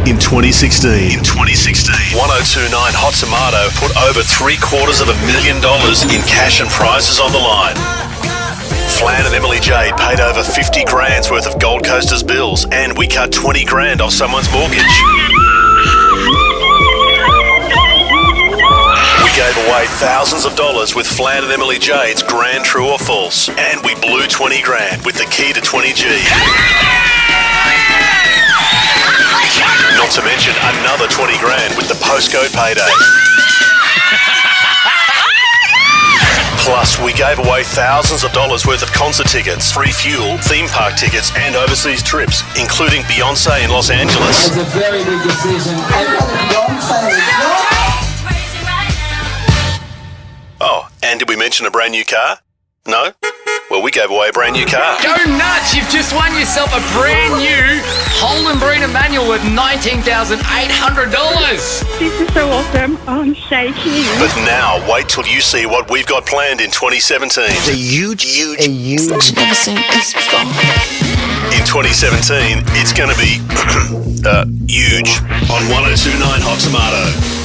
in 2016. 1029 Hot Tomato put over $750,000 in cash and prizes on the line. Flan and Emily Jade paid over 50 grand's worth of Gold Coasters bills, and we cut 20 grand off someone's mortgage. We gave away thousands of dollars with Flan and Emily Jade's Grand True or False, and we blew 20 grand with the key to 20G. Not to mention another 20 grand with the postcode payday. Plus, we gave away thousands of dollars worth of concert tickets, free fuel, theme park tickets, and overseas trips, including Beyonce in Los Angeles. It's a very big decision. Oh, and did we mention a brand new car? No? Well, we gave away a brand new car. Go nuts! You've just won yourself a brand new Holden Breeder manual worth $19,800. This is so awesome. I'm shaking. But now, wait till you see what we've got planned in 2017. Never seen this before. In 2017, it's going to be huge on 1029 Hot Tomato.